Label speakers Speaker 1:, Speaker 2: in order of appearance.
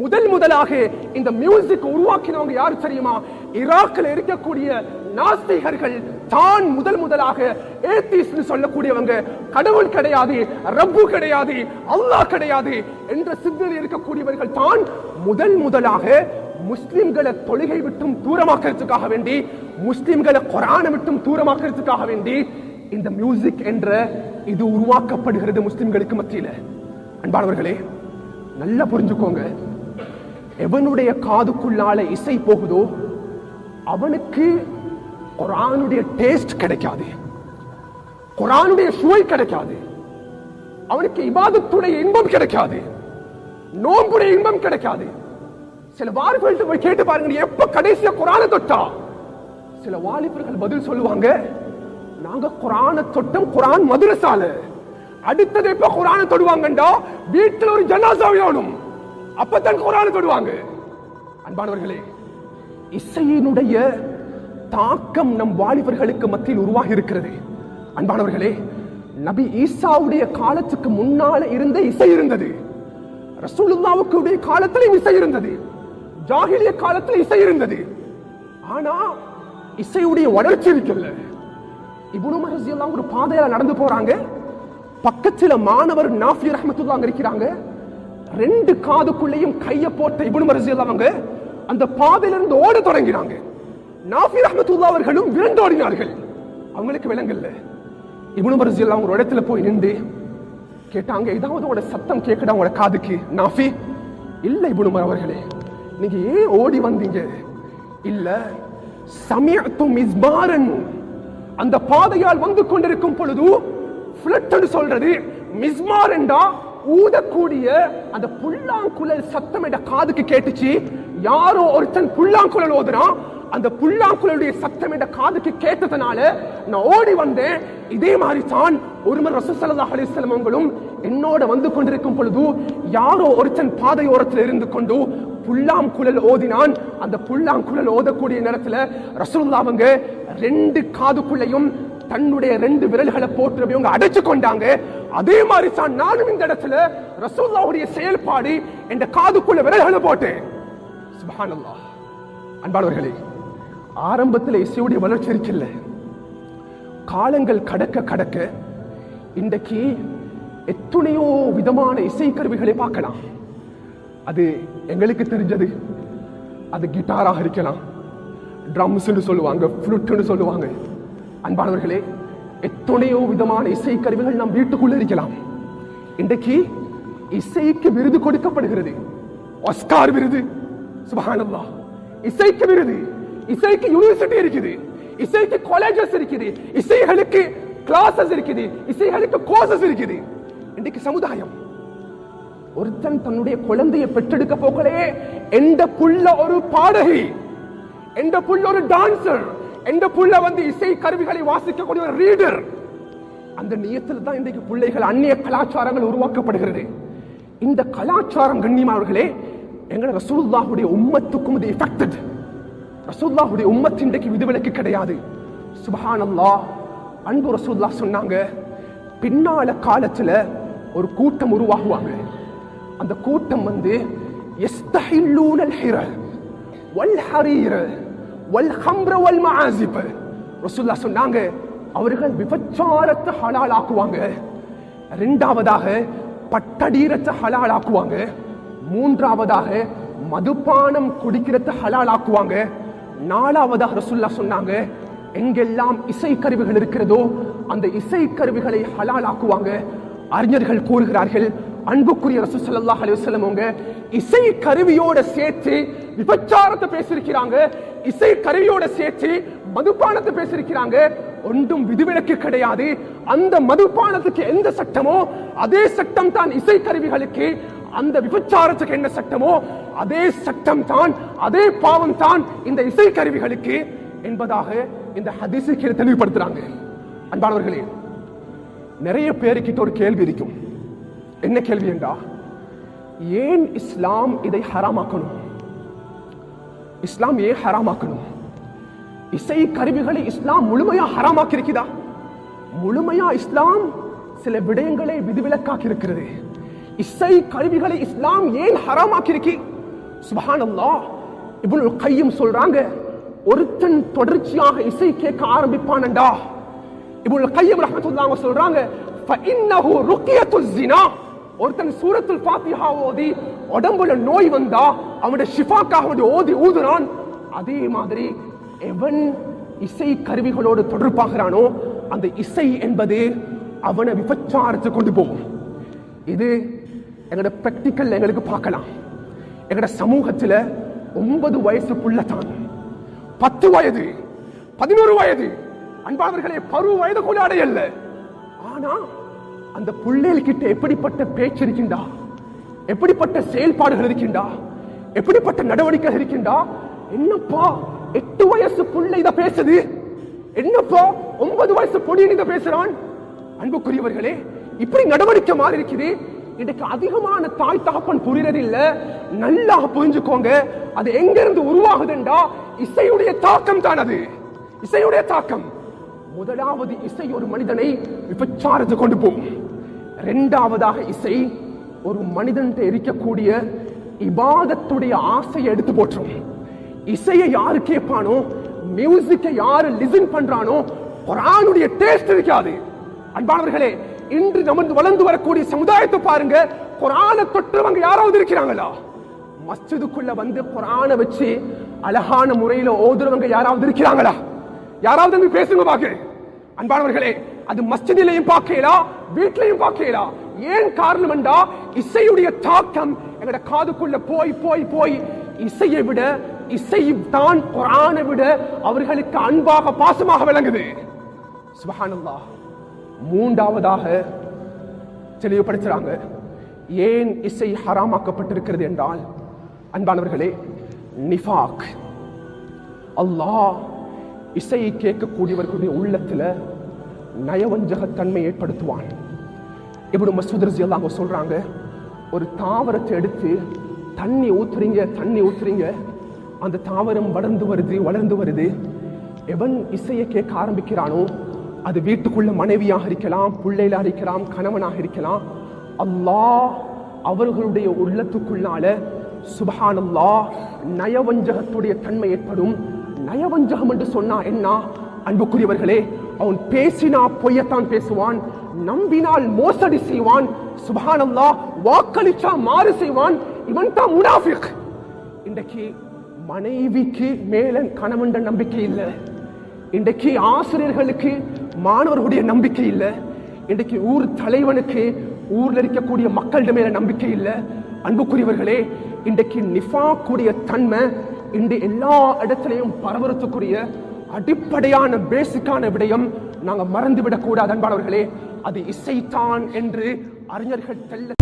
Speaker 1: முதலாக இந்த மியூசிக் உருவாக்கினவங்க யாரு தெரியுமா? ஈராக்கில் இருக்கக்கூடிய நாஸ்திகர்கள் தான் முதலாக ஏத்திஸ்ட் சொல்லக்கூடியவங்க. கடவுள் கிடையாது, ரப்பு கிடையாது, அல்லாஹ் கிடையாது என்ற சிந்தனையில் இருக்கக்கூடியவர்கள் தான் முதலாக முஸ்லிம்களை தொழுகை விட்டும் தூரமாக்கிறதுக்காக வேண்டி, முஸ்லிம்களை குர்ஆனை விட்டும் தூரமாக்கிறதுக்காக வேண்டி இந்த மியூசிக் என்ற இது உருவாக்கப்படுகிறது முஸ்லிம்களுக்கு மத்தியில. அன்பானவர்களே, நல்லா புரிஞ்சுக்கோங்க, எவனுடைய காதுக்குள்ளால இசை போகுதோ அவனுக்கு குர்ஆனுடைய டேஸ்ட் கிடைக்காது, குர்ஆனுடைய சுவை கிடைக்காது, அவனுக்கு இபாதத்துடைய இன்பம் கிடைக்காது, நோன்புடைய இன்பம் கிடைக்காது. சில வாலிபர்கள் போய் கேட்டு பாருங்க, எப்ப கடைசியா குர்ஆனை தொட்டா? சில வாலிபர்கள் பதில் சொல்லுவாங்க, நாங்க குர்ஆனை தொட்டம் குர்ஆன் மதரசால. அடுத்தது எப்ப குர்ஆனை தொடுவாங்கண்டா வீட்டில் ஒரு ஜனாசா வேணும், அப்பதான் குர்ஆனை தொடுவாங்க. அன்பானவர்களே, இசையினுடைய தாக்கம் நம் வாலிபர்களுக்கு மத்தியில் உருவாகி இருக்கிறது. அன்பானவர்களே, நபி ஈசாவுடைய காலத்துக்கு முன்னால இருந்த இசை இருந்தது, ரசூலுல்லாஹ்வுடைய காலத்திலும் இசை இருந்தது, ஜாஹிலிய காலத்தில் இசை இருந்தது. ஆனா இசையுடைய வளர்ச்சி இருக்கல. இப்னு உமர் ரலியல்லாஹு ஒரு பாதையில நடந்து போறாங்க, பக்கத்துல மாணவர் நாஃபி ரஹ்மத்துல்லாஹ் இருக்கிறாங்க. ரெண்டு காதுக்குள்ளேயும் கைய போட்ட இப்னு உமர் ரலியல்லாஹு அந்த பாதையிலிருந்து ஓட தொடங்கினாங்க. நாஃபி ரஹ்மத்துல்லாஹ் அவர்களும் விரண்டோடினார்கள். அவங்களுக்கு விளங்கல்ல. இப்னு உமர் ரலியல்லாஹு ஒரு இடத்துல போய் நின்று கேட்டாங்க, ஏதாவது ஒரு சத்தம் கேட்கடா உங்களோட காதுக்கு? நாஃபி, இல்ல இப்னு உமர் அவர்களே, நீங்க ஏன் ஓடி வந்தீங்க? இல்ல, சமிஅத்து மிஸ்மாரன், அந்த பாதையால் வந்து கொண்டிருக்கும் பொழுது ஃப்ளட் சொல்றது மிஸ்மார் என்றா ஊதக்கூடிய அந்த புல்லாங்குழல் சத்தம் என்ற காதுக்கு கேட்டுச்சு. யாரோ ஒருத்தன் புல்லாங்குழல் ஓதுறான், அந்த புல்லாங்குழலுடைய சத்தம் என்ற காதுக்கு கேட்டதனால நான் ஓடி வந்தேன். இதே மாதிரி தான் ஒருவர் ரசூல் ஸல்லல்லாஹு அலைஹி வஸல்லம் அவங்களும் என்னோட வந்து கொண்டிருக்கும் பொழுது யாரோ ஒருத்தன் பாதையோரத்தில் இருந்து கொண்டு புல்லாங்குழல் ஓதினான். அந்த புல்லாங்குழல் ஓதக்கூடிய நேரத்துல ரசூலுல்லாஹ் அவங்க ரெண்டு காதுக்குள்ளையும் தன்னுடைய ரெண்டு விரல்களை போட்டு அவங்க அடைச்சு கொண்டாங்க. அதே மாதிரி தான் நானும் இந்த இடத்துல ரசூலுல்லாஹ்வுடைய செயல்பாடு என்ற காதுக்குள்ள விரல்களை போட்டேன். சுப்ஹானல்லாஹ். அன்பானவர்களே, ஆரம்பத்தில் இசையுடைய வளர்ச்சி இருக்கில்ல, காலங்கள் கடக்க கடக்க இன்றைக்கு எத்தனையோ விதமான இசை கருவிகளை பார்க்கலாம். அது எங்களுக்கு தெரிஞ்சது அது கிட்டாராக இருக்கலாம், ட்ரம்ஸ் சொல்லுவாங்க, ஃப்ளூட் சொல்லுவாங்க. அன்பானவர்களே, எத்தனையோ விதமான இசை கருவிகள் நம் வீட்டுக்குள்ள இருக்கலாம். இன்றைக்கு இசைக்கு விருது கொடுக்கப்படுகிறது, ஆஸ்கார் விருது. சுப்ஹானல்லாஹ். இசைக்கு விருது, இசைக்கு யூனிவர்சிட்டி இருக்குது, இசைக்கு காலேஜஸ் இருக்குது, இசைகளுக்கு கிளாஸஸ் இருக்குது, இசைகளுக்கு கோர்சஸ் இருக்குது. இன்றைக்கு சமுதாயம் ஒருத்தன் தன்னுடைய குழந்தையை பெற்றெடுக்க போகலே எந்த புள்ள ஒரு பாடகி, எந்த புள்ள ஒரு டான்சர், எந்த புள்ள வந்து இசை கருவிகளை வாசிக்கக்கூடிய ஒரு ரீடர். அந்த நியத்தில் தான் இன்றைக்கு பிள்ளைகள் அந்நிய கலாச்சாரங்கள் உருவாக்கப்படுகிறது. இந்த கலாச்சாரம் கண்ணியமானவர்களே எங்களை ரசூலுல்லாஹ்வுடைய உம்மத்துக்கும் இது எஃபெக்டட். ரசூலுல்லாஹ்வுடைய உம்மத் இன்றைக்கு விதிவிலக்கு கிடையாது. சுப்ஹானல்லாஹ். அன்பு ரசூலுல்லாஹ் சொன்னாங்க, பின்னால காலத்துல ஒரு கூட்டம் உருவாகுவாங்க. அந்த கூட்டம் வந்து யஸ்தஹில்லூனல் ஹிர வல் ஹரீர வல் ஹம்ர வல் மஆசிப். ரசூலுல்லாஹ் சொன்னாங்க, அவர்கள் விபச்சாரத்தை ஹலால் ஆக்குவாங்க, இரண்டாவதாக பட்டடீரத்தை ஹலால் ஆக்குவாங்க, மூன்றாவதாக மதுபானம் குடிக்கிறத ஹலால் ஆக்குவாங்க, நாலாவதாக ரசூலுல்லாஹ் சொன்னாங்க, எங்கெல்லாம் இசை கருவிகள் இருக்கிறதோ அந்த இசை கருவிகளை ஹலால் ஆக்குவாங்க. அறிஞர்கள் கூறுகிறார்கள், அன்புக்குரிய ரசூல் ஸல்லல்லாஹு அலைஹி வஸல்லம் அவங்க இசை கருவியோட சேர்த்து விபச்சாரத்தை பேசியிருக்கிறாங்க, இசை கருவியோட சேர்த்து மதுபானத்தை பேசியிருக்கிறாங்க. ஒன்றும் விதிவிலக்கு கிடையாது. அந்த மதுபானத்துக்கு எந்த சட்டமோ அதே சட்டம் தான் இசை கருவிகளுக்கு, அந்த விபச்சாரத்துக்கு என்ன சட்டமோ அதே சட்டம் தான், அதே பாவம் தான் இந்த இசை கருவிகளுக்கு என்பதாக இந்த ஹதீஸை தெளிவுபடுத்துறாங்க. அன்பானவர்களே, நிறைய பேருக்கிட்ட ஒரு கேள்வி இருக்கும். என்ன கேள்வி என்றா, ஏன் இஸ்லாம் இதை ஹராமாக்கணும்? இஸ்லாம் ஏன் ஹராமாக்கணும்? இசை கருவிகளை இஸ்லாம் முழுமையா ஹராமாக்கி இருக்குதா? முழுமையா இஸ்லாம் சில விடயங்களை விதிவிலக்காக்கி இருக்கிறது. இசை கருவிகளை இஸ்லாம் ஏன் ஹராமாக்கி இருக்கு? சுப்ஹானல்லாஹ். இப்னுல் கையும் சொல்றாங்க, ஒருத்தன் தொடர்ச்சியாக இசை கேட்க ஆரம்பிப்பானண்டா, இப்னுல் கையும் ரஹ்மத்துல்லாஹி சொல்றாங்க, ஃபஇன்னஹு ருக்கியத்துஸ் ஸினா. ஒருத்தன் சூரத்துல் ஃபாத்திஹா ஓதி உடம்புல நோய் வந்தா அவனுடைய ஷிஃபாக்காக ஓதி ஊதுறான். அதே மாதிரி எவன் இசை கருவிகளோடு தொடர்பாகிறானோ அந்த இசை என்பது அவனை விபச்சாரத்தை கொண்டு போகும். இது எங்களோட பிராக்டிக்கல் எங்களுக்கு பார்க்கலாம். எங்களோட சமூகத்துல 9 வயசு புள்ளதான், 10 வயது, 11 வயது, அன்பானவர்களே பருவ வயது கூட அடையல்ல. ஆனா அந்த புள்ளைகள் கிட்ட எப்படிப்பட்ட பேச்சு இருக்கின்றா, எப்படிப்பட்ட செயல்பாடுகள் இருக்கின்றா, எப்படிப்பட்ட நடவடிக்கை இருக்கின்றா. என்னப்பா 8 வயசு புள்ளை இத பேசுது, என்னப்பா 9 வயசு பொடியன் இத பேசுறான். அன்புக்குரியவர்களே, இப்படி நடவடிக்கை மாறி இருக்குது. இதுக்கு அதிகமான தாய் தகப்பன் புரியறது இல்ல. நல்லா புரிஞ்சுக்கோங்க, அது எங்க இருந்து உருவாகுதுண்டா இசையுடைய தாக்கம் தான். அது இசையுடைய தாக்கம். முதலாவது இசை ஒரு மனிதனை விபச்சாரத்தை கொண்டு போகும். இரண்டாவதாக இசை ஒரு மனிதன் இருக்கக்கூடிய இபாதத்துடைய ஆசையை எடுத்து போற்றும். இசையை யாரு கேட்பானோ, மியூசிக்கை யாரு லிசன் பண்றானோ, குர்ஆனுடைய டேஸ்ட் இருக்காது. அன்பானவர்களே, இன்று நமது வளர்ந்து வரக்கூடிய சமுதாயத்தை பாருங்க, குர்ஆனை தொட்டவங்க யாராவது இருக்கிறாங்களா? மஸ்ஜிதுக்குள்ள வந்து குர்ஆனை வச்சு அழகான முறையில ஓதுறவங்க யாராவது இருக்கிறாங்களா? யாராவது பேசுங்க பாக்க. அன்பானவர்களே, அது மஸ்ஜிதிலையும் பார்க்கலாம், வீட்டிலையும் பார்க்கலாம். ஏன் காரணம் என்றா இசையுடைய தாக்கம் எங்கட காதுக்குள்ள போய் போய் போய் இசையை விட, இசை தான் குர்ஆனை விட அவர்களுக்கு அன்பாக பாசமாக விளங்குது. சுப்ஹானல்லாஹ். மூன்றாவதாக தெளிவுபடுத்துறாங்க ஏன் இசை ஹராமாக்கப்பட்டிருக்கிறது என்றால், அன்பானவர்களே, நிஃபாக். அல்லாஹ் இசையை கேட்கக்கூடியவர்களுடைய உள்ளத்துல நயவஞ்சகத்தன்மை ஏற்படுத்துவான். இப்னு மஸ்ஊத் ரலியல்லாஹு அன்ஹு சொல்றாங்க, ஒரு தாவரத்தை எடுத்து தண்ணி ஊத்துறீங்க, அந்த தாவரம் வளர்ந்து வருது. எவன் இசையை கேட்க ஆரம்பிக்கிறானோ, அது வீட்டுக்குள்ள மனைவியாக இருக்கலாம், பிள்ளைகளாக இருக்கலாம், கணவனாக இருக்கலாம், அல்லாஹ் அவர்களுடைய உள்ளத்துக்குள்ளால சுப்ஹானல்லாஹ் நயவஞ்சகத்துடைய தன்மை ஏற்படும். நயவஞ்சகம் என்று சொன்னா என்ன? அன்புக்குரியவர்களே, அவன் பேசினா பொய்யத்தான் பேசுவான், நம்பினால் மோசடி செய்வான், சுப்ஹானல்லாஹ் வாக்களிச்சா மாறு செய்வான். இவன் தான் முனாஃபிக். இன்றைக்கு மனைவிக்கு மேல கணவன் நம்பிக்கை இல்லை, இன்றைக்கு ஆசிரியர்களுக்கு மாணவர்களுடைய நம்பிக்கை இல்லை, இன்றைக்கு ஊர் தலைவனுக்கு ஊர்ல இருக்கக்கூடிய மக்களிட மேல நம்பிக்கை இல்லை. அன்புக்குரியவர்களே, இன்றைக்கு நிஃபாக்குடைய தன்மை இந்த எல்லா இடத்திலையும் பரவறதுக்குரிய அடிப்படையான பேசிக்கான விடயம் நாங்க மறந்துவிடக் கூடாது. அன்பானவர்களே, அது இசைத்தான் என்று அறிஞர்கள் தெல்ல